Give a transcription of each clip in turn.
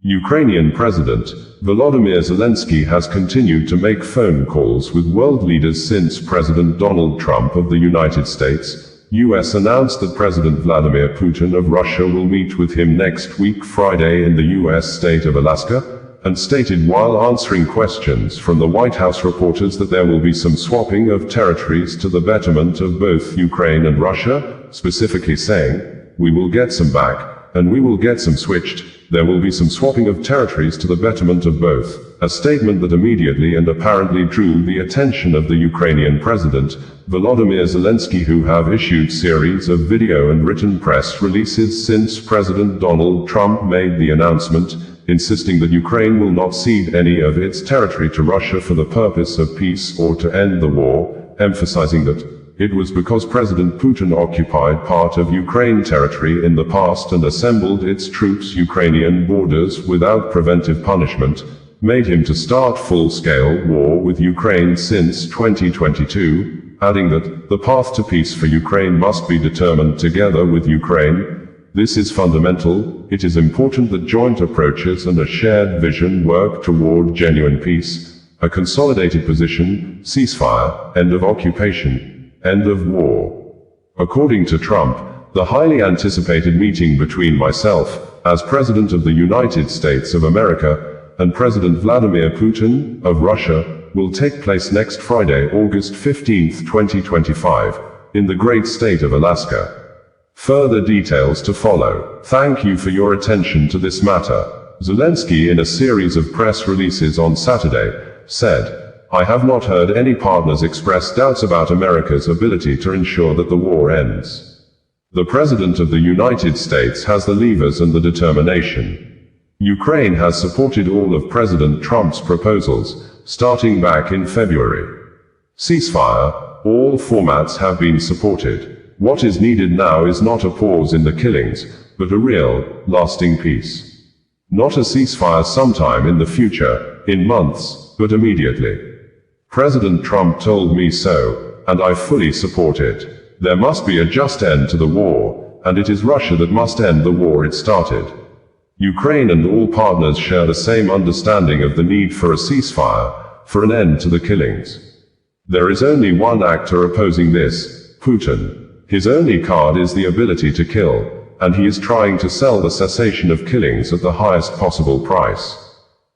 Ukrainian President Volodymyr Zelenskyy has continued to make phone calls with world leaders since President Donald Trump of the United States, U.S. announced that President Vladimir Putin of Russia will meet with him next week Friday in the U.S. state of Alaska, and stated while answering questions from the Whitehouse reporters that there will be some swapping of territories to the betterment of both Ukraine and Russia, specifically saying, "We will get some back, and we will get some switched. There will be some swapping of territories to the betterment of both," a statement that immediately and apparently drew the attention of the Ukrainian President, Volodymyr Zelenskyy, who have issued series of video and written press releases since President Donald Trump made the announcement, insisting that Ukraine will not cede any of its territory to Russia for the purpose of peace or to end the war, emphasizing that it was because President Putin occupied part of Ukraine territory in the past and assembled its troops Ukrainian borders without preventive punishment, made him to start full-scale war with Ukraine since 2022, adding that the path to peace for Ukraine must be determined together with Ukraine. This is fundamental. It is important that joint approaches and a shared vision work toward genuine peace, a consolidated position, ceasefire, end of occupation, end of war. According to Trump, the highly anticipated meeting between myself, as President of the United States of America, and President Vladimir Putin, of Russia, will take place next Friday, August 15, 2025, in the great state of Alaska. Further details to follow. Thank you for your attention to this matter. Zelenskyy, in a series of press releases on Saturday, said, "I have not heard any partners express doubts about America's ability to ensure that the war ends. The President of the United States has the levers and the determination. Ukraine has supported all of President Trump's proposals, starting back in February. Ceasefire, all formats have been supported. What is needed now is not a pause in the killings, but a real, lasting peace. Not a ceasefire sometime in the future, in months, but immediately. President Trump told me so, and I fully support it. There must be a just end to the war, and it is Russia that must end the war it started. Ukraine and all partners share the same understanding of the need for a ceasefire, for an end to the killings. There is only one actor opposing this, Putin. His only card is the ability to kill, and he is trying to sell the cessation of killings at the highest possible price.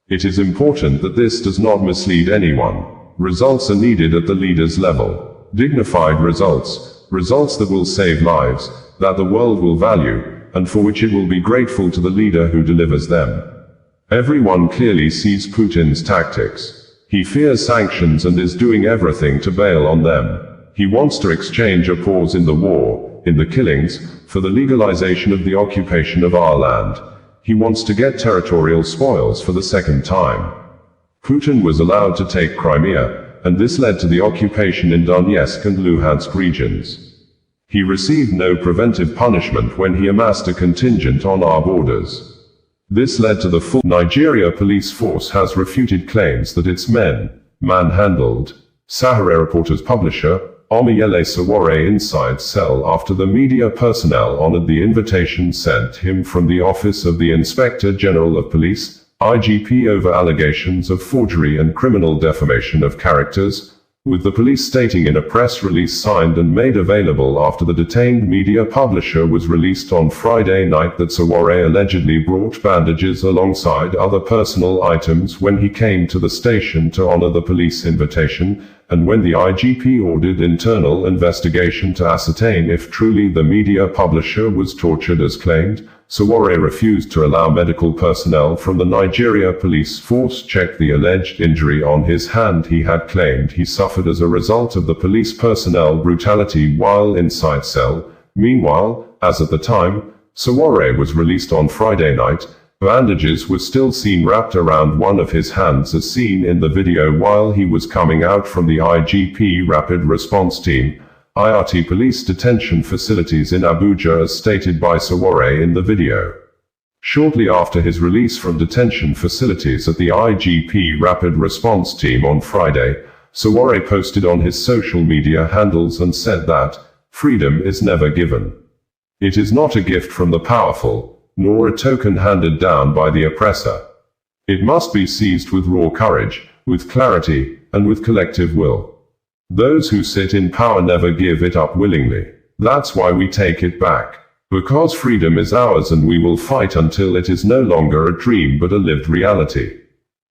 It is important that this does not mislead anyone. Results are needed at the leaders' level. Dignified results, results that will save lives, that the world will value, and for which it will be grateful to the leader who delivers them. Everyone clearly sees Putin's tactics. He fears sanctions and is doing everything to bail on them. He wants to exchange a pause in the war, in the killings, for the legalization of the occupation of our land. He wants to get territorial spoils for the second time. Putin was allowed to take Crimea, and this led to the occupation in Donetsk and Luhansk regions. He received no preventive punishment when he amassed a contingent on our borders. This led to the full Nigeria police force has refuted claims that its men manhandled Sahara Reporters publisher Omoyele Sowore inside cell after the media personnel honored the invitation sent him from the Office of the Inspector General of Police, IGP, over allegations of forgery and criminal defamation of characters, with the police stating in a press release signed and made available after the detained media publisher was released on Friday night that Sowore allegedly brought bandages alongside other personal items when he came to the station to honor the police invitation, and when the IGP ordered internal investigation to ascertain if truly the media publisher was tortured as claimed, Sowore refused to allow medical personnel from the Nigeria police force check the alleged injury on his hand he had claimed he suffered as a result of the police personnel brutality while inside cell. Meanwhile, as at the time Sowore was released on Friday night, bandages were still seen wrapped around one of his hands as seen in the video while he was coming out from the IGP Rapid Response Team, IRT police detention facilities in Abuja, as stated by Sowore in the video. Shortly after his release from detention facilities at the IGP Rapid Response Team on Friday, Sowore posted on his social media handles and said that, "Freedom is never given. It is not a gift from the powerful, nor a token handed down by the oppressor. It must be seized with raw courage, with clarity, and with collective will. Those who sit in power never give it up willingly. That's why we take it back. Because freedom is ours and we will fight until it is no longer a dream but a lived reality.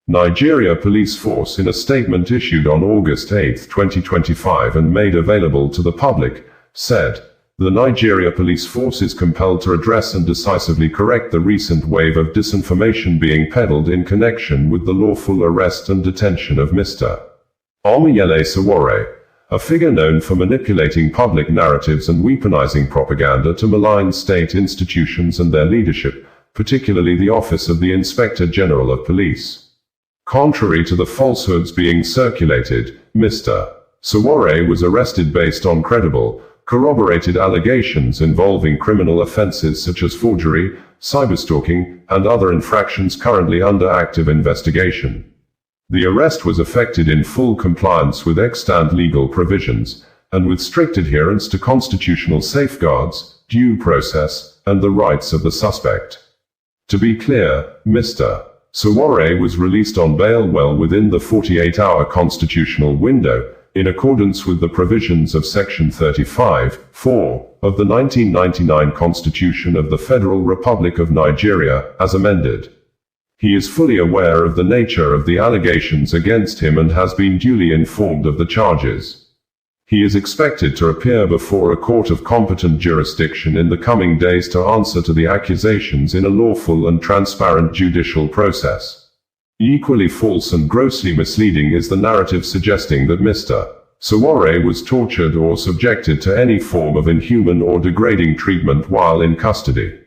Nigeria Police Force, in a statement issued on August 8, 2025 and made available to the public, said, "The Nigeria Police Force is compelled to address and decisively correct the recent wave of disinformation being peddled in connection with the lawful arrest and detention of Mr. Omoyele Sowore, a figure known for manipulating public narratives and weaponizing propaganda to malign state institutions and their leadership, particularly the Office of the Inspector General of Police." Contrary to the falsehoods being circulated, Mr. Sowore was arrested based on credible, corroborated allegations involving criminal offenses such as forgery, cyberstalking, and other infractions currently under active investigation. The arrest was effected in full compliance with extant legal provisions, and with strict adherence to constitutional safeguards, due process, and the rights of the suspect. To be clear, Mr. Sowore was released on bail well within the 48-hour constitutional window, in accordance with the provisions of Section 35(4) of the 1999 Constitution of the Federal Republic of Nigeria, as amended. He is fully aware of the nature of the allegations against him and has been duly informed of the charges. He is expected to appear before a court of competent jurisdiction in the coming days to answer to the accusations in a lawful and transparent judicial process. Equally false and grossly misleading is the narrative suggesting that Mr. Sowore was tortured or subjected to any form of inhuman or degrading treatment while in custody.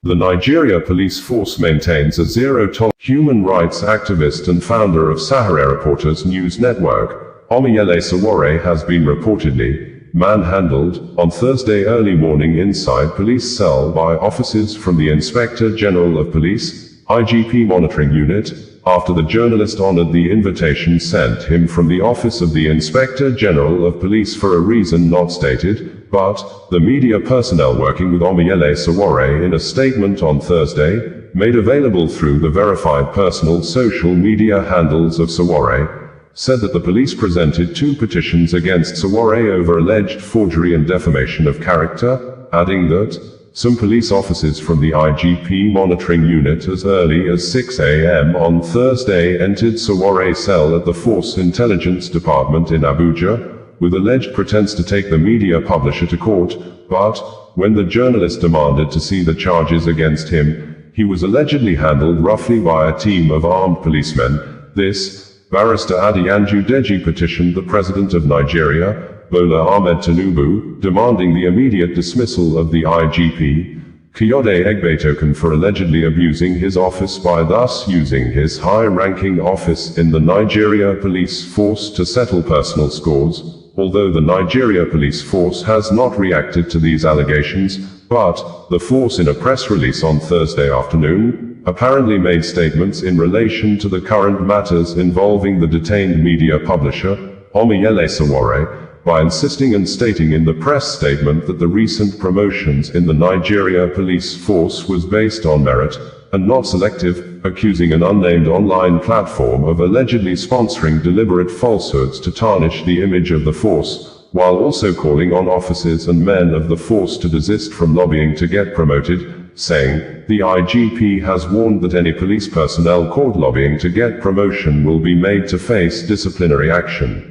The Nigeria Police Force maintains a zero-tolerance. Human rights activist and founder of Sahara Reporters News Network, Omoyele Sowore has been reportedly manhandled on Thursday early morning inside police cell by officers from the Inspector General of Police, IGP Monitoring Unit, after the journalist honored the invitation sent him from the Office of the Inspector General of Police for a reason not stated, but the media personnel working with Omoyele Sowore in a statement on Thursday, made available through the verified personal social media handles of Sowore, said that the police presented 2 petitions against Sowore over alleged forgery and defamation of character, adding that some police officers from the IGP monitoring unit as early as 6 a.m. on Thursday entered Sowore's cell at the Force Intelligence Department in Abuja, with alleged pretense to take the media publisher to court, but when the journalist demanded to see the charges against him, he was allegedly handled roughly by a team of armed policemen. This, Barrister Adeyanju Deji petitioned the President of Nigeria, Bola Ahmed Tinubu, demanding the immediate dismissal of the IGP, Kayode Egbetoken, for allegedly abusing his office by thus using his high-ranking office in the Nigeria Police Force to settle personal scores, although the Nigeria Police Force has not reacted to these allegations, but the force in a press release on Thursday afternoon, apparently made statements in relation to the current matters involving the detained media publisher, Omoyele Sowore, by insisting and stating in the press statement that the recent promotions in the Nigeria Police Force was based on merit, and not selective, accusing an unnamed online platform of allegedly sponsoring deliberate falsehoods to tarnish the image of the force, while also calling on officers and men of the force to desist from lobbying to get promoted, saying, "The IGP has warned that any police personnel caught lobbying to get promotion will be made to face disciplinary action."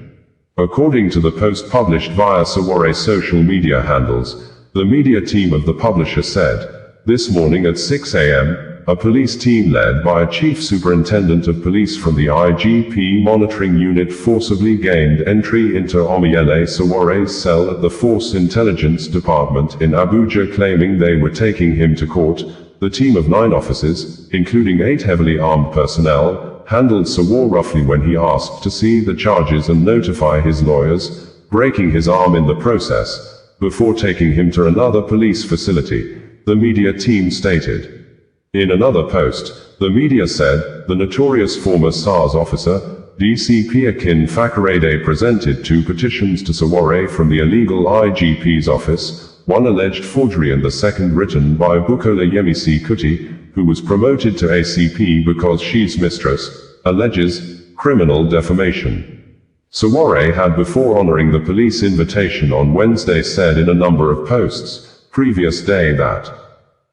According to the post published via Sowore's social media handles, the media team of the publisher said, "This morning at 6 a.m., a police team led by a chief superintendent of police from the IGP monitoring unit forcibly gained entry into Omoyele Sowore's cell at the Force Intelligence Department in Abuja, claiming they were taking him to court." The team of 9 officers, including 8 heavily armed personnel, handled Sowore roughly when he asked to see the charges and notify his lawyers, breaking his arm in the process, before taking him to another police facility, the media team stated. In another post, the media said, the notorious former SARS officer, DCP Akin Fakorede, presented 2 petitions to Sowore from the illegal IGP's office, one alleged forgery and the second written by Bukola Yemisi Kuti, who was promoted to ACP because she's mistress, alleges criminal defamation. Sawore had, before honoring the police invitation on Wednesday, said in a number of posts previous day that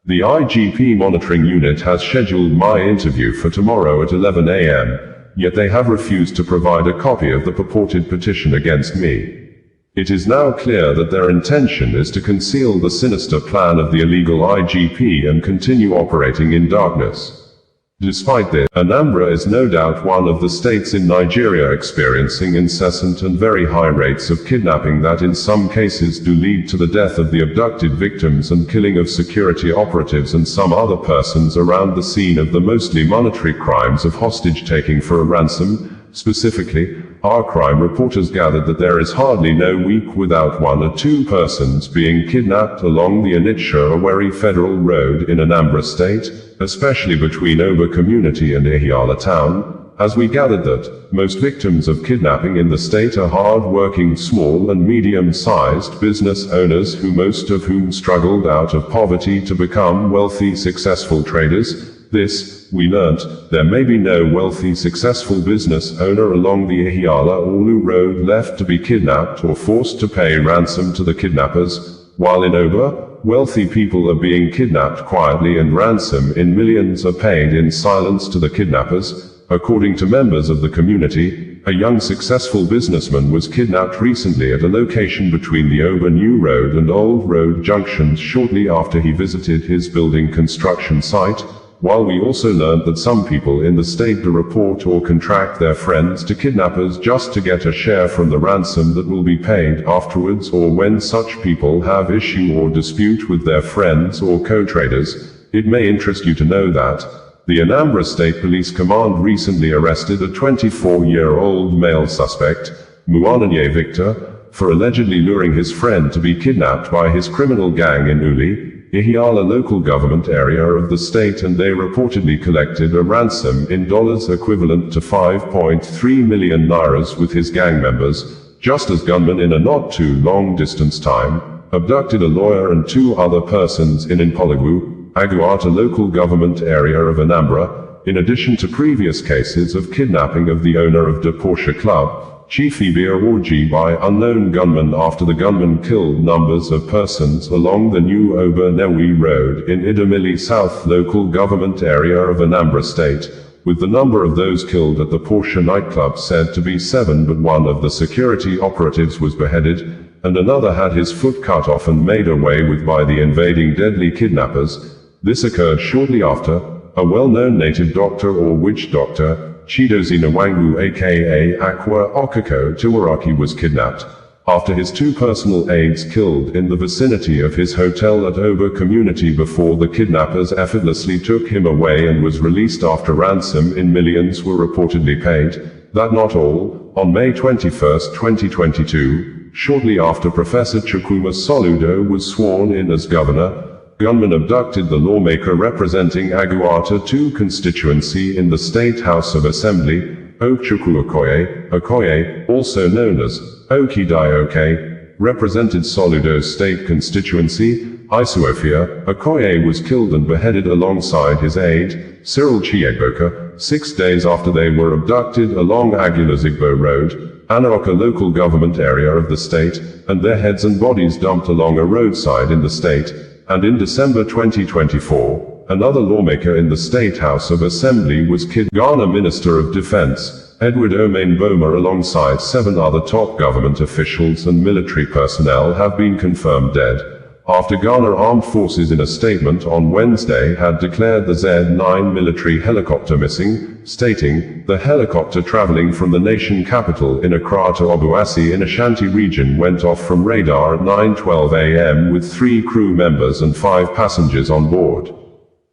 the IGP monitoring unit has scheduled my interview for tomorrow at 11 a.m., yet they have refused to provide a copy of the purported petition against me. It is now clear that their intention is to conceal the sinister plan of the illegal IGP and continue operating in darkness. Despite this, Anambra is no doubt one of the states in Nigeria experiencing incessant and very high rates of kidnapping that in some cases do lead to the death of the abducted victims and killing of security operatives and some other persons around the scene of the mostly monetary crimes of hostage-taking for a ransom. Specifically, our crime reporters gathered that there is hardly no week without one or two persons being kidnapped along the Onitsha-Owerri Federal Road in Anambra State, especially between Oba community and Ihiala town, as we gathered that most victims of kidnapping in the state are hard-working small and medium-sized business owners who most of whom struggled out of poverty to become wealthy successful traders. This, we learnt, there may be no wealthy successful business owner along the Ihiala-Olu road left to be kidnapped or forced to pay ransom to the kidnappers, while in Oba, wealthy people are being kidnapped quietly and ransom in millions are paid in silence to the kidnappers. According to members of the community, a young successful businessman was kidnapped recently at a location between the Oba New Road and Old Road junctions shortly after he visited his building construction site, while we also learned that some people in the state do report or contract their friends to kidnappers just to get a share from the ransom that will be paid afterwards, or when such people have issue or dispute with their friends or co-traders. It may interest you to know that the Anambra State Police Command recently arrested a 24-year-old male suspect, Muananye Victor, for allegedly luring his friend to be kidnapped by his criminal gang in Uli, Ihiala local government area of the state, and they reportedly collected a ransom in dollars equivalent to 5.3 million nairas with his gang members, just as gunmen in a not too long distance time abducted a lawyer and two other persons in Mpologwu, Aguata local government area of Anambra, in addition to previous cases of kidnapping of the owner of the Porsche Club, Chief Ibia Orji, by unknown gunmen after the gunmen killed numbers of persons along the new Oba Newi Road in Idemili South local government area of Anambra State, with the number of those killed at the Porsche nightclub said to be 7, but one of the security operatives was beheaded, and another had his foot cut off and made away with by the invading deadly kidnappers. This occurred shortly after a well-known native doctor or witch doctor, Chidozie Nwangu aka Akwa Okoko Tiwaraki, was kidnapped, after his two personal aides killed in the vicinity of his hotel at Oba community before the kidnappers effortlessly took him away and was released after ransom in millions were reportedly paid. That not all, on May 21, 2022, shortly after Professor Chukwuma Soludo was sworn in as governor, gunmen abducted the lawmaker representing Aguata 2 constituency in the State House of Assembly, Okchukwu Okoye, also known as Okidai represented Soludo's state constituency. Isuofia Okoye was killed and beheaded alongside his aide, Cyril Chiegboka, 6 days after they were abducted along Agulazigbo Road, Anaoka local government area of the state, and their heads and bodies dumped along a roadside in the state. And in December 2024, another lawmaker in the State House of Assembly was killed. Ghana Minister of Defense, Edward Omain Boma, alongside 7 other top government officials and military personnel, have been confirmed dead, after Ghana Armed Forces in a statement on Wednesday had declared the Z-9 military helicopter missing, stating, "The helicopter traveling from the nation capital in Accra to Obuasi in Ashanti region went off from radar at 9:12 a.m. with 3 crew members and 5 passengers on board."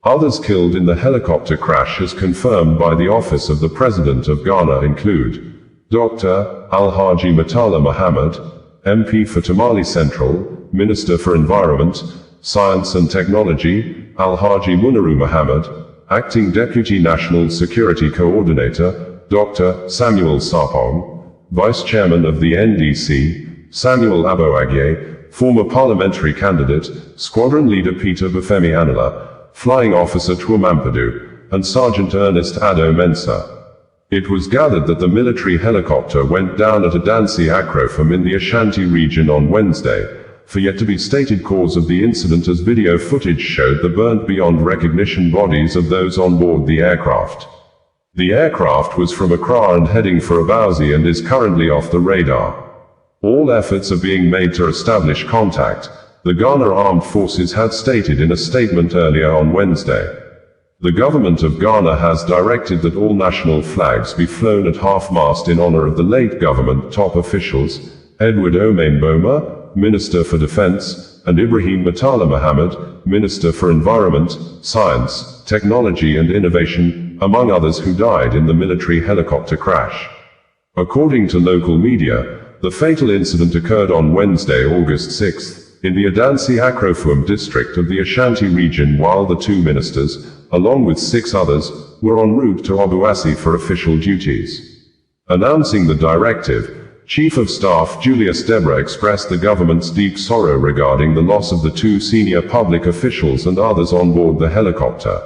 Others killed in the helicopter crash, as confirmed by the Office of the President of Ghana, include Dr. Alhaji Murtala Muhammad, MP for Tamale Central, Minister for Environment, Science and Technology, Alhaji Munaru Muhammad, Acting Deputy National Security Coordinator, Dr. Samuel Sarpong, Vice Chairman of the NDC, Samuel Aboagye, former parliamentary candidate, squadron leader Peter Bafemi Anala, flying officer Chouamampadou, and Sergeant Ernest Ado Mensah. It was gathered that the military helicopter went down at Adansi Akrofum in the Ashanti region on Wednesday, for yet to be stated cause of the incident, as video footage showed the burnt beyond recognition bodies of those on board the aircraft. The aircraft was from Accra and heading for Abauzi and is currently off the radar. All efforts are being made to establish contact, the Ghana Armed Forces had stated in a statement earlier on Wednesday. The government of Ghana has directed that all national flags be flown at half-mast in honor of the late government top officials, Edward Omain Boma, Minister for Defense, and Ibrahim Matala Mohammed, Minister for Environment, Science, Technology and Innovation, among others, who died in the military helicopter crash. According to local media, the fatal incident occurred on Wednesday, August 6, in the Adansi Akrofum district of the Ashanti region, while the two ministers, along with 6 others, were en route to Obuasi for official duties. Announcing the directive, Chief of Staff Julius Deborah expressed the government's deep sorrow regarding the loss of the 2 senior public officials and others on board the helicopter.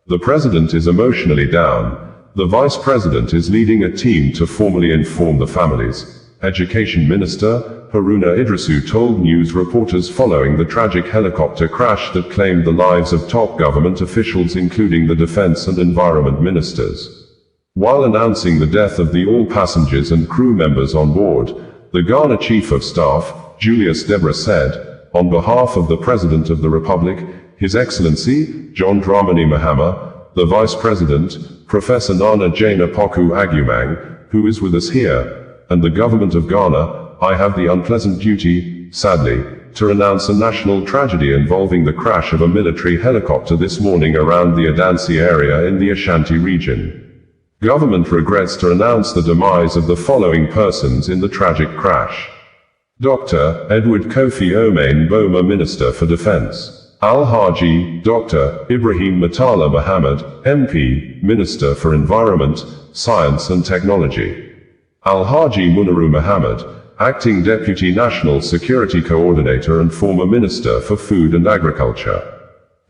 The president is emotionally down. The vice president is leading a team to formally inform the families. Education Minister Haruna Idrisu told news reporters following the tragic helicopter crash that claimed the lives of top government officials, including the defense and environment ministers. While announcing the death of all passengers and crew members on board, the Ghana Chief of Staff, Julius Deborah, said, on behalf of the President of the Republic, His Excellency, John Dramani Mahama, the Vice President, Professor Nana Jane Apoku Agumang, who is with us here, and the government of Ghana, I have the unpleasant duty, sadly, to announce a national tragedy involving the crash of a military helicopter this morning around the Adansi area in the Ashanti region. Government regrets to announce the demise of the following persons in the tragic crash. Dr. Edward Kofi Omain Boma, Minister for Defense. Al-Haji, Dr. Ibrahim Matala Mohammed, MP, Minister for Environment, Science and Technology. Al-Haji Munaru Mohammed, Acting Deputy National Security Coordinator and former Minister for Food and Agriculture.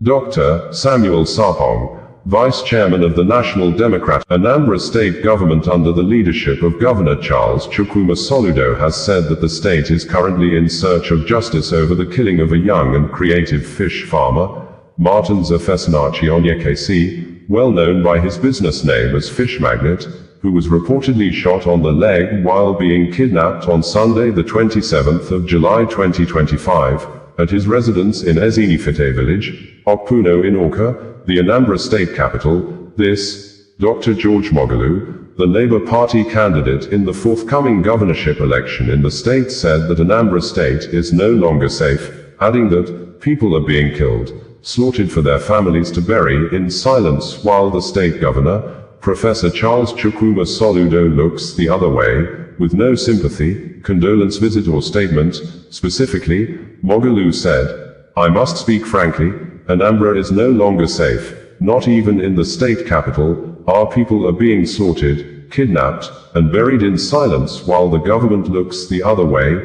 Dr. Samuel Sarpong, Vice Chairman of the National Democratic Anambra State Government under the leadership of Governor Charles Chukwuma Soludo, has said that the state is currently in search of justice over the killing of a young and creative fish farmer, Martin Zafesinachi Onyekesi, well known by his business name as Fish Magnet, who was reportedly shot on the leg while being kidnapped on Sunday the 27th of July 2025, at his residence in Ezinifite village, Okpuno in Awka, the Anambra State capital. This, Dr. George Moghalu, the Labour Party candidate in the forthcoming governorship election in the state, said that Anambra State is no longer safe, adding that people are being killed, slaughtered for their families to bury in silence, while the state governor, Professor Charles Chukwuma Soludo, looks the other way, with no sympathy, condolence visit or statement. Specifically, Moghalu said, I must speak frankly, Anambra is no longer safe, not even in the state capital. Our people are being slaughtered, kidnapped, and buried in silence while the government looks the other way.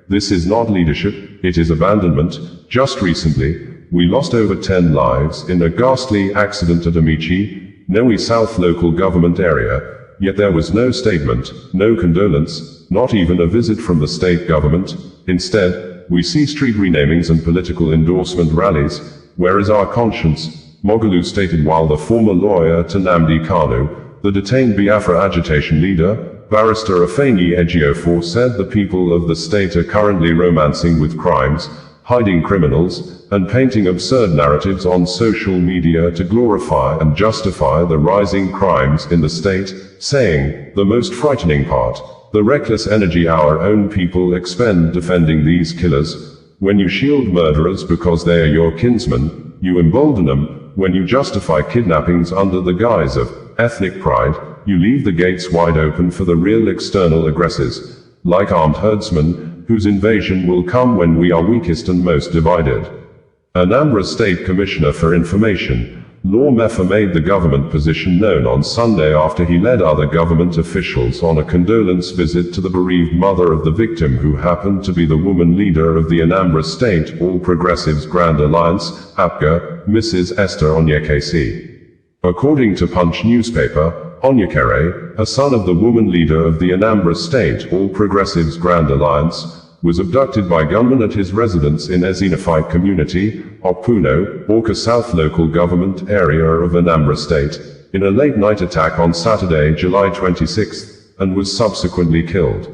This is not leadership, it is abandonment. Just recently, we lost over 10 lives in a ghastly accident at Amici, Noe South local government area, yet there was no statement, no condolence, not even a visit from the state government. Instead, we see street renamings and political endorsement rallies. Where is our conscience? Moghalu stated, while the former lawyer to Nnamdi Kanu, the detained Biafra agitation leader, Barrister Afeni Ejiofor, said the people of the state are currently romancing with crimes, hiding criminals, and painting absurd narratives on social media to glorify and justify the rising crimes in the state, saying, the most frightening part, the reckless energy our own people expend defending these killers. When you shield murderers because they are your kinsmen, you embolden them. When you justify kidnappings under the guise of ethnic pride, you leave the gates wide open for the real external aggressors, like armed herdsmen, whose invasion will come when we are weakest and most divided. Anambra State Commissioner for Information, lawmaker made the government position known on Sunday after he led other government officials on a condolence visit to the bereaved mother of the victim, who happened to be the woman leader of the Anambra State All Progressives Grand Alliance, APGA, Mrs. Esther Onyekesi. According to Punch newspaper, Onyekere, a son of the woman leader of the Anambra State All Progressives Grand Alliance, was abducted by gunmen at his residence in Ezinifite community, Okuno, Awka South local government area of Anambra State, in a late-night attack on Saturday, July 26, and was subsequently killed.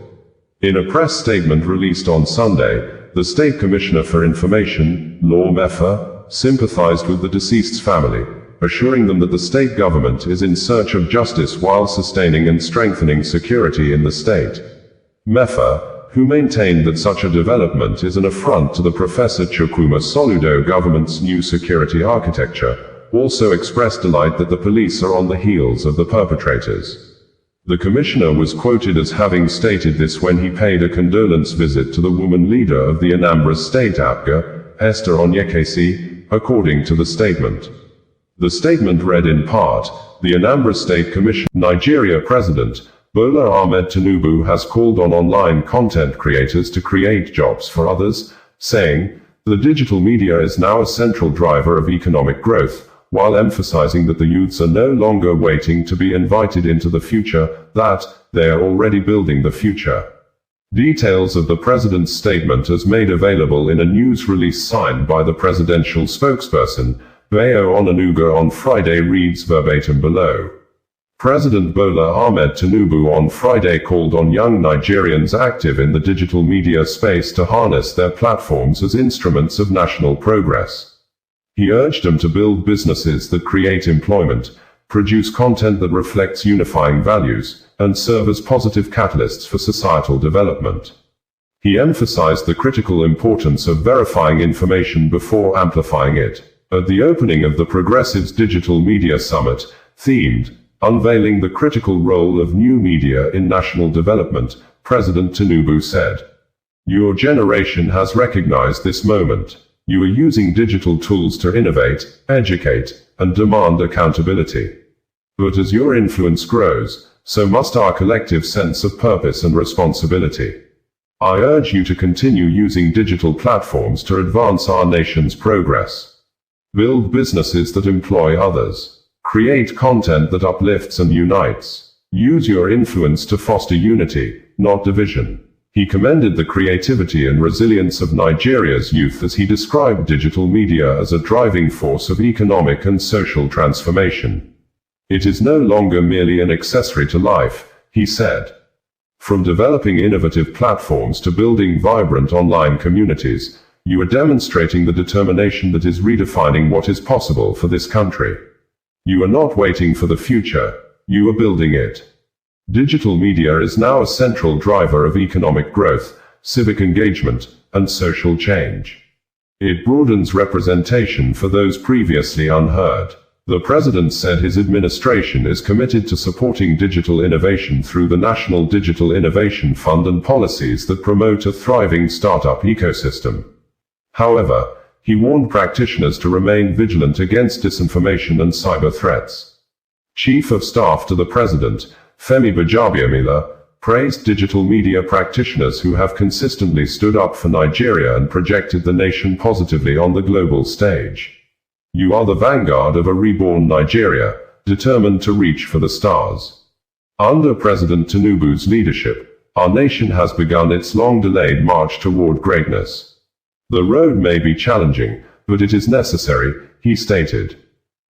In a press statement released on Sunday, the State Commissioner for Information, Law Mefa, sympathized with the deceased's family, assuring them that the state government is in search of justice while sustaining and strengthening security in the state. Mefa, who maintained that such a development is an affront to the Professor Chukwuma Soludo government's new security architecture, also expressed delight that the police are on the heels of the perpetrators. The commissioner was quoted as having stated this when he paid a condolence visit to the woman leader of the Anambra State APGA, Esther Onyekesi, according to the statement. The statement read in part, the Anambra State Commission, Nigeria President Bola Ahmed Tinubu has called on online content creators to create jobs for others, saying, the digital media is now a central driver of economic growth, while emphasizing that the youths are no longer waiting to be invited into the future, that they are already building the future. Details of the president's statement as made available in a news release signed by the presidential spokesperson, Bayo Onanuga, on Friday reads verbatim below. President Bola Ahmed Tinubu on Friday called on young Nigerians active in the digital media space to harness their platforms as instruments of national progress. He urged them to build businesses that create employment, produce content that reflects unifying values, and serve as positive catalysts for societal development. He emphasized the critical importance of verifying information before amplifying it. At the opening of the Progressives Digital Media Summit, themed, Unveiling the Critical Role of New Media in National Development, President Tinubu said, your generation has recognized this moment. You are using digital tools to innovate, educate, and demand accountability. But as your influence grows, so must our collective sense of purpose and responsibility. I urge you to continue using digital platforms to advance our nation's progress. Build businesses that employ others. Create content that uplifts and unites. Use your influence to foster unity, not division. He commended the creativity and resilience of Nigeria's youth as he described digital media as a driving force of economic and social transformation. It is no longer merely an accessory to life, he said. From developing innovative platforms to building vibrant online communities, you are demonstrating the determination that is redefining what is possible for this country. You are not waiting for the future, you are building it. Digital media is now a central driver of economic growth, civic engagement, and social change. It broadens representation for those previously unheard. The president said his administration is committed to supporting digital innovation through the National Digital Innovation Fund and policies that promote a thriving startup ecosystem. However, he warned practitioners to remain vigilant against disinformation and cyber threats. Chief of Staff to the President, Femi Gbajabiamila, praised digital media practitioners who have consistently stood up for Nigeria and projected the nation positively on the global stage. You are the vanguard of a reborn Nigeria, determined to reach for the stars. Under President Tinubu's leadership, our nation has begun its long-delayed march toward greatness. The road may be challenging, but it is necessary, he stated.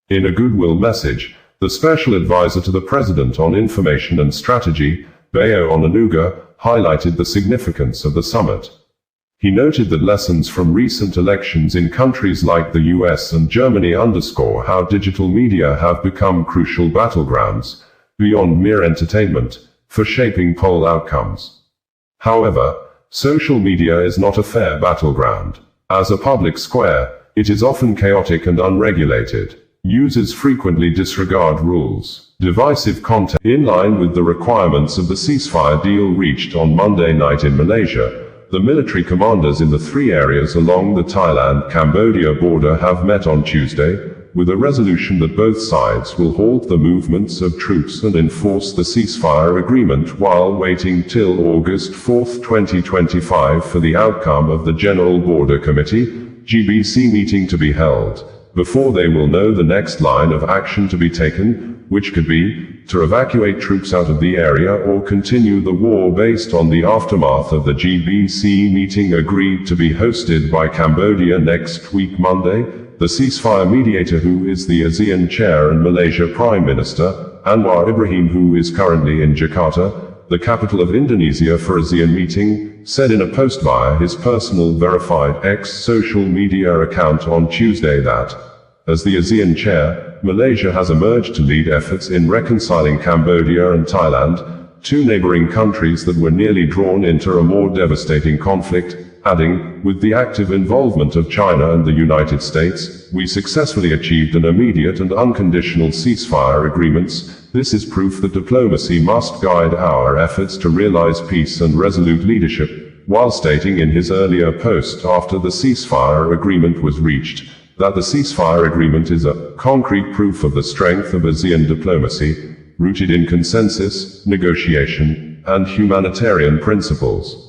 In a goodwill message, the special advisor to the President on Information and Strategy, Bayo Onanuga, highlighted the significance of the summit. He noted that lessons from recent elections in countries like the US and Germany underscore how digital media have become crucial battlegrounds, beyond mere entertainment, for shaping poll outcomes. However, social media is not a fair battleground. As a public square, it is often chaotic and unregulated. Users frequently disregard rules. Divisive content. In line with the requirements of the ceasefire deal reached on Monday night in Malaysia, the military commanders in the three areas along the Thailand-Cambodia border have met on Tuesday, with a resolution that both sides will halt the movements of troops and enforce the ceasefire agreement while waiting till August 4, 2025 for the outcome of the General Border Committee (GBC) meeting to be held, before they will know the next line of action to be taken, which could be to evacuate troops out of the area or continue the war based on the aftermath of the GBC meeting agreed to be hosted by Cambodia next week Monday. The ceasefire mediator, who is the ASEAN chair and Malaysia Prime Minister, Anwar Ibrahim, who is currently in Jakarta, the capital of Indonesia, for ASEAN meeting, said in a post via his personal verified X social media account on Tuesday that, as the ASEAN chair, Malaysia has emerged to lead efforts in reconciling Cambodia and Thailand, two neighboring countries that were nearly drawn into a more devastating conflict, adding, with the active involvement of China and the United States, we successfully achieved an immediate and unconditional ceasefire agreements. This is proof that diplomacy must guide our efforts to realize peace and resolute leadership, while stating in his earlier post after the ceasefire agreement was reached, that the ceasefire agreement is a concrete proof of the strength of ASEAN diplomacy, rooted in consensus, negotiation, and humanitarian principles.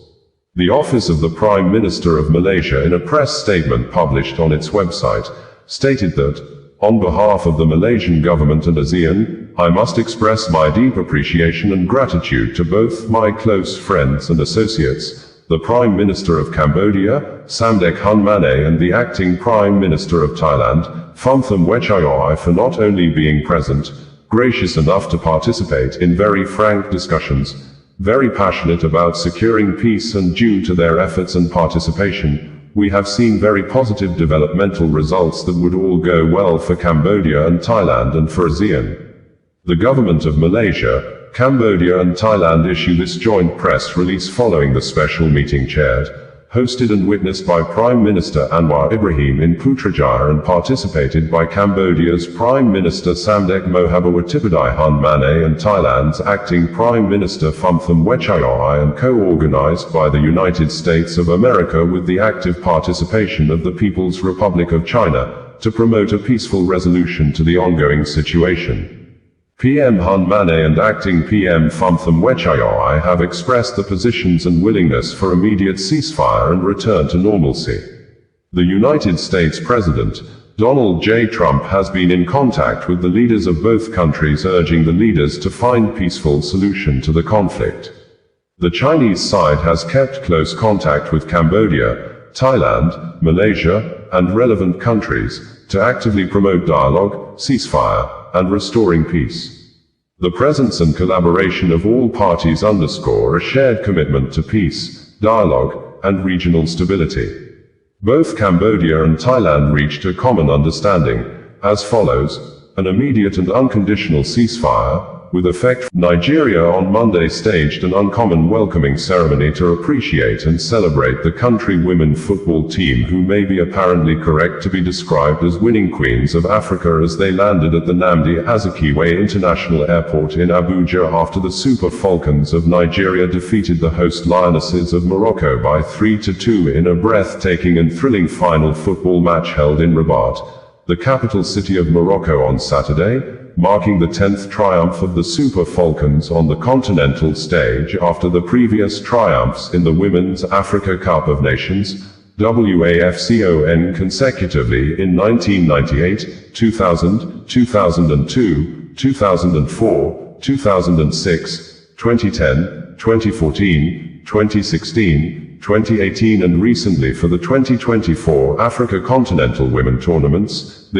The Office of the Prime Minister of Malaysia, in a press statement published on its website, stated that, on behalf of the Malaysian government and ASEAN, I must express my deep appreciation and gratitude to both my close friends and associates, the Prime Minister of Cambodia, Samdech Hun Mane, and the Acting Prime Minister of Thailand, Phumtham Wechayoi, for not only being present, gracious enough to participate in very frank discussions, very passionate about securing peace, and due to their efforts and participation, we have seen very positive developmental results that would all go well for Cambodia and Thailand and for ASEAN. The government of Malaysia, Cambodia and Thailand issue this joint press release following the special meeting chaired, hosted and witnessed by Prime Minister Anwar Ibrahim in Putrajaya and participated by Cambodia's Prime Minister Samdech Mohabawatipidai Hun Mane and Thailand's Acting Prime Minister Phumtham Wechayoi, and co-organized by the United States of America with the active participation of the People's Republic of China, to promote a peaceful resolution to the ongoing situation. PM Hun Mane and Acting PM Phumtham Wechayoi have expressed the positions and willingness for immediate ceasefire and return to normalcy. The United States President, Donald J. Trump, has been in contact with the leaders of both countries, urging the leaders to find peaceful solution to the conflict. The Chinese side has kept close contact with Cambodia, Thailand, Malaysia, and relevant countries, to actively promote dialogue, ceasefire, and restoring peace. The presence and collaboration of all parties underscore a shared commitment to peace, dialogue, and regional stability. Both Cambodia and Thailand reached a common understanding, as follows: an immediate and unconditional ceasefire, with effect. Nigeria on Monday staged an uncommon welcoming ceremony to appreciate and celebrate the country women football team, who may be apparently correct to be described as winning queens of Africa, as they landed at the Nnamdi Azikiwe International Airport in Abuja after the Super Falcons of Nigeria defeated the host Lionesses of Morocco by 3-2 in a breathtaking and thrilling final football match held in Rabat, the capital city of Morocco, on Saturday, marking the 10th triumph of the Super Falcons on the continental stage after the previous triumphs in the Women's Africa Cup of Nations, WAFCON, consecutively in 1998, 2000, 2002, 2004, 2006, 2010, 2014, 2016, 2018 and recently for the 2024 Africa Continental Women Tournaments.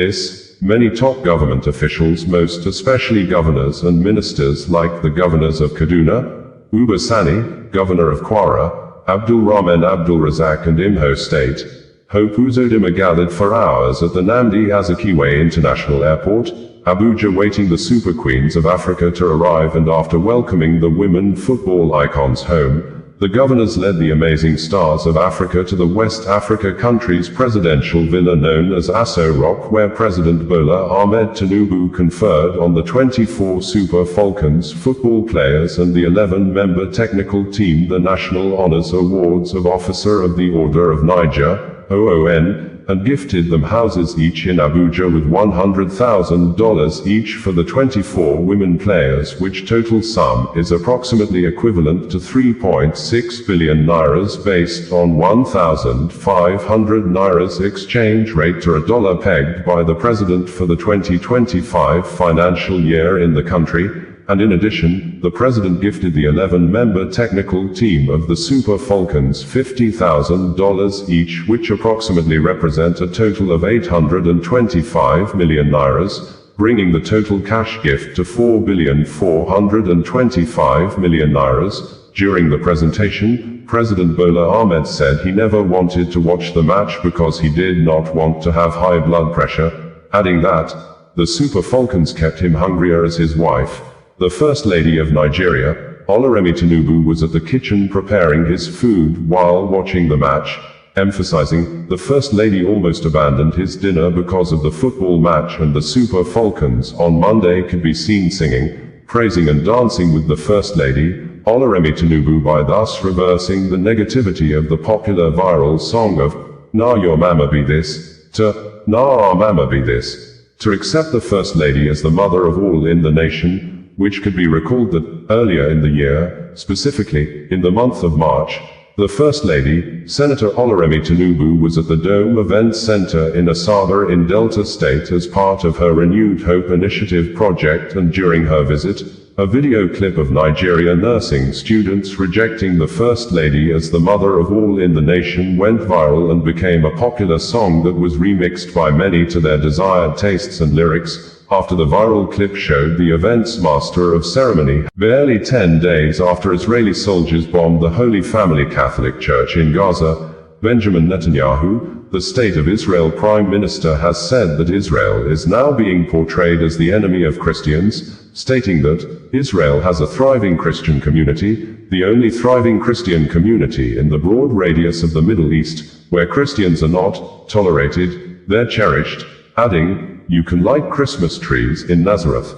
Many top government officials, most especially governors and ministers like the governors of Kaduna, Uba Sani, governor of Kwara, Abdul Rahman Abdul Razak and Imho State, Hope Uzodinma, gathered for hours at the Nnamdi Azikiwe International Airport, Abuja, waiting the Super Queens of Africa to arrive, and after welcoming the women football icons home, the governors led the amazing stars of Africa to the West Africa country's presidential villa known as Aso Rock, where President Bola Ahmed Tinubu conferred on the 24 Super Falcons football players and the 11-member technical team the National Honors Awards of Officer of the Order of Niger, and gifted them houses each in Abuja with $100,000 each for the 24 women players, which total sum is approximately equivalent to 3.6 billion nairas based on 1,500 nairas exchange rate to a dollar pegged by the president for the 2025 financial year in the country. And in addition, the president gifted the 11-member technical team of the Super Falcons $50,000 each, which approximately represent a total of 825 million nairas, bringing the total cash gift to 4,425 million nairas. During the presentation, President Bola Ahmed said he never wanted to watch the match because he did not want to have high blood pressure, adding that the Super Falcons kept him hungrier as his wife, the First Lady of Nigeria, Oloremi Tinubu, was at the kitchen preparing his food while watching the match, emphasizing the First Lady almost abandoned his dinner because of the football match, and the Super Falcons on Monday could be seen singing, praising and dancing with the First Lady, Oloremi Tinubu, by thus reversing the negativity of the popular viral song of "Na Your Mama Be This" to "Na Our Mama Be This," to accept the First Lady as the mother of all in the nation, which could be recalled that, earlier in the year, specifically, in the month of March, the First Lady, Senator Oloremi Tinubu, was at the Dome Event Center in Asaba in Delta State as part of her Renewed Hope Initiative project, and during her visit, a video clip of Nigeria nursing students rejecting the First Lady as the mother of all in the nation went viral and became a popular song that was remixed by many to their desired tastes and lyrics. After the viral clip showed the event's master of ceremony, barely 10 days after Israeli soldiers bombed the Holy Family Catholic Church in Gaza, Benjamin Netanyahu, the State of Israel Prime Minister, has said that Israel is now being portrayed as the enemy of Christians, stating that Israel has a thriving Christian community, the only thriving Christian community in the broad radius of the Middle East, where Christians are not tolerated, they're cherished, adding, "You can light Christmas trees in Nazareth,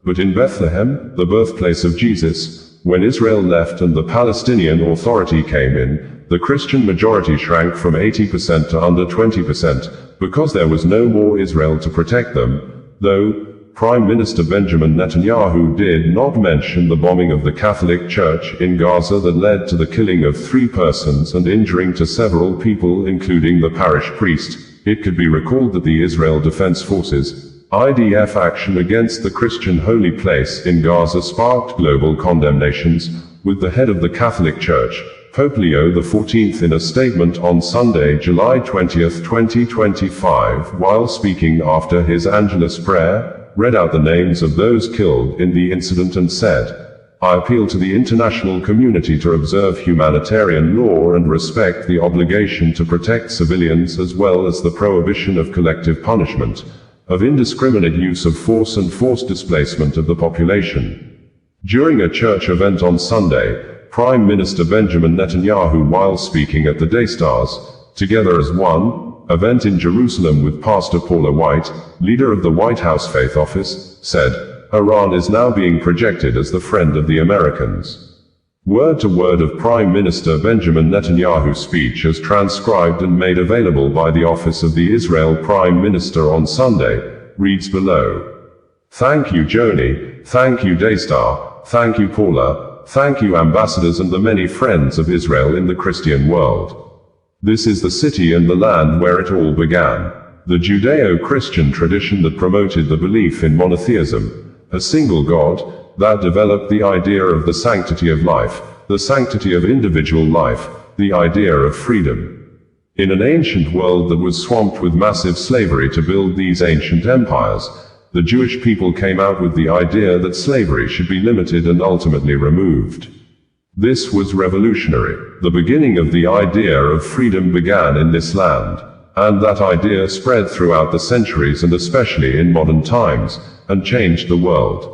but in Bethlehem, the birthplace of Jesus, when Israel left and the Palestinian Authority came in, the Christian majority shrank from 80% to under 20%, because there was no more Israel to protect them," though Prime Minister Benjamin Netanyahu did not mention the bombing of the Catholic Church in Gaza that led to the killing of 3 persons and injuring to several people, including the parish priest. It could be recalled that the Israel Defense Forces, IDF, action against the Christian holy place in Gaza sparked global condemnations, with the head of the Catholic Church, Pope Leo XIV, in a statement on Sunday, July 20, 2025, while speaking after his Angelus prayer, read out the names of those killed in the incident and said, "I appeal to the international community to observe humanitarian law and respect the obligation to protect civilians, as well as the prohibition of collective punishment, of indiscriminate use of force and forced displacement of the population." During a church event on Sunday, Prime Minister Benjamin Netanyahu, while speaking at the Daystars Together as One event in Jerusalem with Pastor Paula White, leader of the Whitehouse Faith Office, said, "Iran is now being projected as the friend of the Americans." Word to word of Prime Minister Benjamin Netanyahu's speech as transcribed and made available by the Office of the Israel Prime Minister on Sunday, reads below. Thank you, Joni. Thank you, Daystar. Thank you, Paula. Thank you, ambassadors and the many friends of Israel in the Christian world. This is the city and the land where it all began. The Judeo-Christian tradition that promoted the belief in monotheism, a single God, that developed the idea of the sanctity of life, the sanctity of individual life, the idea of freedom. In an ancient world that was swamped with massive slavery to build these ancient empires, the Jewish people came out with the idea that slavery should be limited and ultimately removed. This was revolutionary. The beginning of the idea of freedom began in this land, and that idea spread throughout the centuries and especially in modern times, and changed the world.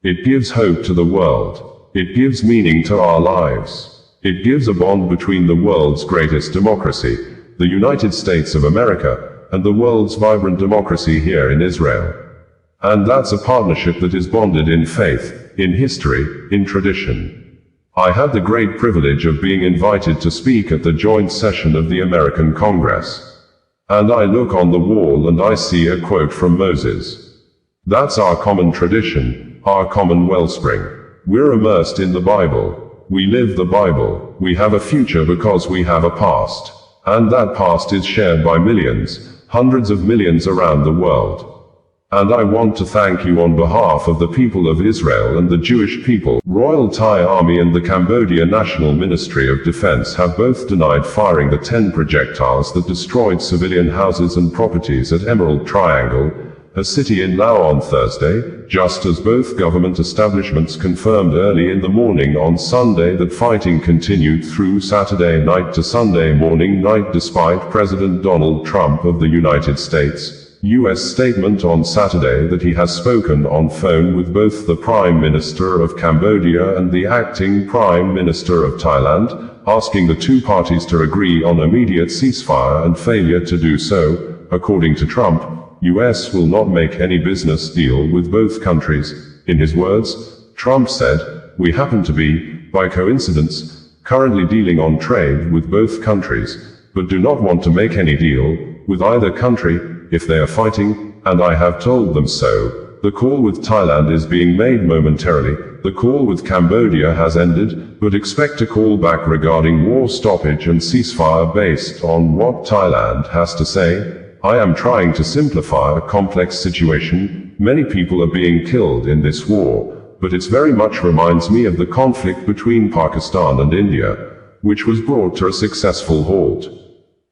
It gives hope to the world. It gives meaning to our lives. It gives a bond between the world's greatest democracy, the United States of America, and the world's vibrant democracy here in Israel. And that's a partnership that is bonded in faith, in history, in tradition. I had the great privilege of being invited to speak at the joint session of the American Congress. And I look on the wall and I see a quote from Moses. That's our common tradition, our common wellspring. We're immersed in the Bible. We live the Bible. We have a future because we have a past. And that past is shared by millions, hundreds of millions around the world. And I want to thank you on behalf of the people of Israel and the Jewish people. Royal Thai Army and the Cambodia National Ministry of Defense have both denied firing the 10 projectiles that destroyed civilian houses and properties at Emerald Triangle, a city in Laos on Thursday, just as both government establishments confirmed early in the morning on Sunday that fighting continued through Saturday night to Sunday morning night despite President Donald Trump of the United States' U.S. statement on Saturday that he has spoken on phone with both the Prime Minister of Cambodia and the acting Prime Minister of Thailand, asking the two parties to agree on immediate ceasefire and failure to do so. According to Trump, U.S. will not make any business deal with both countries. In his words, Trump said, "We happen to be, by coincidence, currently dealing on trade with both countries, but do not want to make any deal with either country if they are fighting, and I have told them so. The call with Thailand is being made momentarily. The call with Cambodia has ended, but expect a call back regarding war stoppage and ceasefire based on what Thailand has to say. I am trying to simplify a complex situation. Many people are being killed in this war, but it very much reminds me of the conflict between Pakistan and India, which was brought to a successful halt."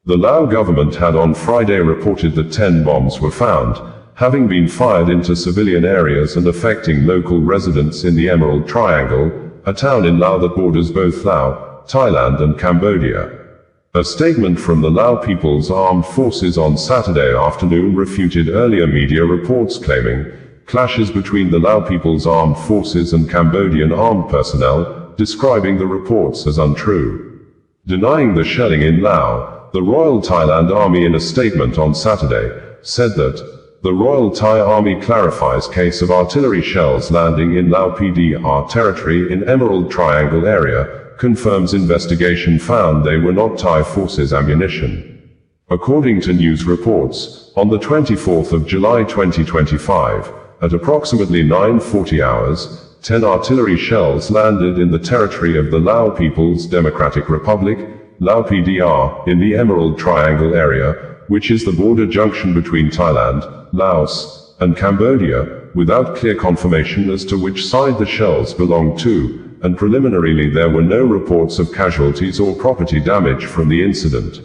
The Lao government had on Friday reported that 10 bombs were found, having been fired into civilian areas and affecting local residents in the Emerald Triangle, a town in Laos that borders both Laos, Thailand and Cambodia. A statement from the Lao People's Armed Forces on Saturday afternoon refuted earlier media reports claiming clashes between the Lao People's Armed Forces and Cambodian armed personnel, describing the reports as untrue. Denying the shelling in Laos, the Royal Thailand Army in a statement on Saturday said that the Royal Thai Army clarifies case of artillery shells landing in Lao PDR territory in Emerald Triangle area, confirms investigation found they were not Thai forces ammunition. According to news reports, on the 24th of July 2025, at approximately 9:40 hours, 10 artillery shells landed in the territory of the Lao People's Democratic Republic, Lao PDR, in the Emerald Triangle area, which is the border junction between Thailand, Laos, and Cambodia, without clear confirmation as to which side the shells belong to, and preliminarily there were no reports of casualties or property damage from the incident.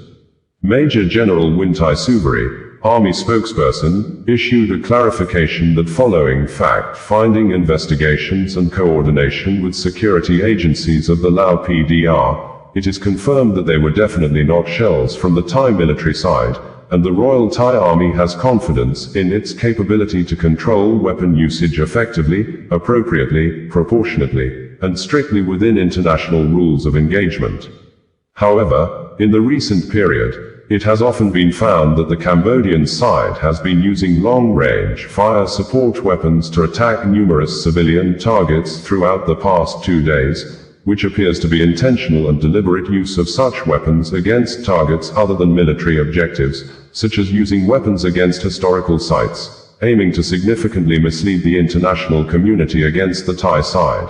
Major General Wintai Suvari, Army spokesperson, issued a clarification that following fact-finding investigations and coordination with security agencies of the Lao PDR, it is confirmed that they were definitely not shells from the Thai military side, and the Royal Thai Army has confidence in its capability to control weapon usage effectively, appropriately, proportionately, and strictly within international rules of engagement. However, in the recent period, it has often been found that the Cambodian side has been using long-range fire support weapons to attack numerous civilian targets throughout the past 2 days, which appears to be intentional and deliberate use of such weapons against targets other than military objectives, such as using weapons against historical sites, aiming to significantly mislead the international community against the Thai side.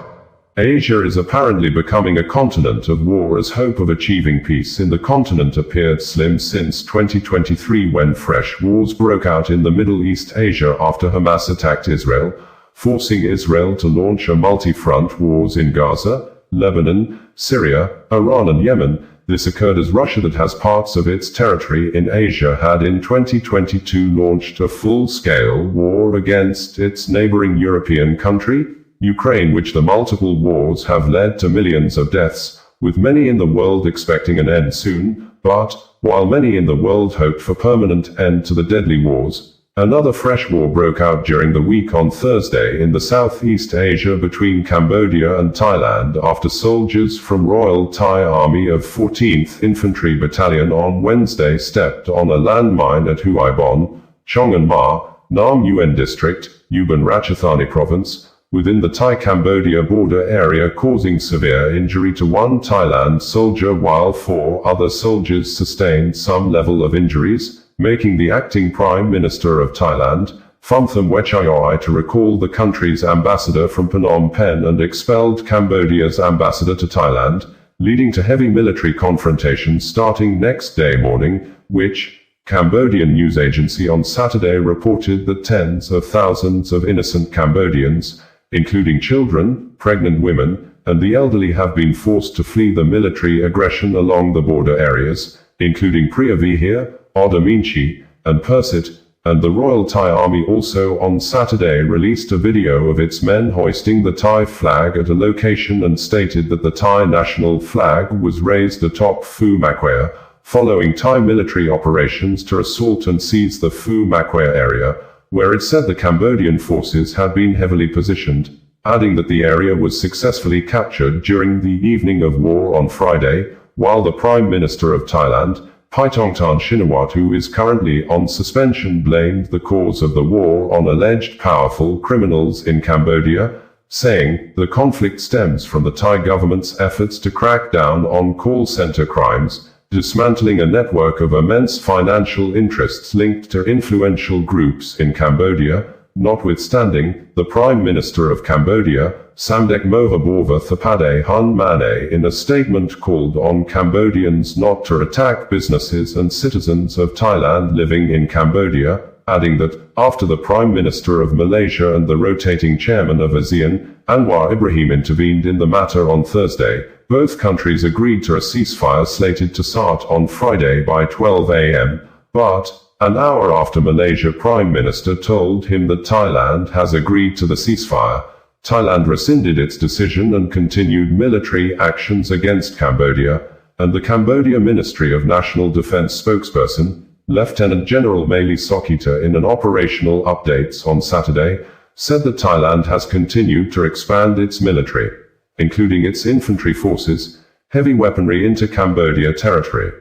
Asia is apparently becoming a continent of war as hope of achieving peace in the continent appeared slim since 2023 when fresh wars broke out in the Middle East Asia after Hamas attacked Israel, forcing Israel to launch a multi-front wars in Gaza, Lebanon, Syria, Iran and Yemen. This occurred as Russia, that has parts of its territory in Asia, had in 2022 launched a full-scale war against its neighboring European country, Ukraine, which the multiple wars have led to millions of deaths, with many in the world expecting an end soon. But, while many in the world hoped for permanent end to the deadly wars, another fresh war broke out during the week on Thursday in the Southeast Asia between Cambodia and Thailand after soldiers from Royal Thai Army of 14th Infantry Battalion on Wednesday stepped on a landmine at Huai Bon, Chongan Ma, Nam Yuen District, Uban Ratchathani Province, within the Thai-Cambodia border area, causing severe injury to one Thailand soldier while 4 other soldiers sustained some level of injuries, making the acting Prime Minister of Thailand, Phumtham Wechayoi, to recall the country's ambassador from Phnom Penh and expelled Cambodia's ambassador to Thailand, leading to heavy military confrontations starting next day morning, which, Cambodian news agency on Saturday reported that tens of thousands of innocent Cambodians, including children, pregnant women, and the elderly, have been forced to flee the military aggression along the border areas, including Preah Vihear, Oddar Meanchey, and Persit, and the Royal Thai Army also on Saturday released a video of its men hoisting the Thai flag at a location and stated that the Thai national flag was raised atop Phu Makwea, following Thai military operations to assault and seize the Phu Makwea area, where it said the Cambodian forces had been heavily positioned, adding that the area was successfully captured during the evening of war on Friday, while the Prime Minister of Thailand, Paetongtarn Shinawatra, who is currently on suspension, blamed the cause of the war on alleged powerful criminals in Cambodia, saying, "The conflict stems from the Thai government's efforts to crack down on call center crimes, dismantling a network of immense financial interests linked to influential groups in Cambodia." Notwithstanding, the Prime Minister of Cambodia, Samdech Mohabova Thapade Hun Mane, in a statement called on Cambodians not to attack businesses and citizens of Thailand living in Cambodia, adding that, after the Prime Minister of Malaysia and the rotating chairman of ASEAN, Anwar Ibrahim, intervened in the matter on Thursday, both countries agreed to a ceasefire slated to start on Friday by 12 a.m., but, an hour after Malaysia Prime Minister told him that Thailand has agreed to the ceasefire, Thailand rescinded its decision and continued military actions against Cambodia, and the Cambodia Ministry of National Defense spokesperson, Lieutenant General Maili Sokita, in an operational updates on Saturday, said that Thailand has continued to expand its military, including its infantry forces, heavy weaponry, into Cambodia territory.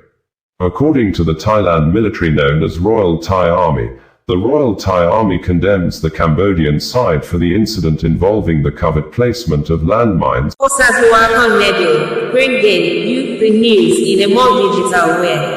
According to the Thailand military known as Royal Thai Army, the Royal Thai Army condemns the Cambodian side for the incident involving the covert placement of landmines. Bringing you the news in a more digital way.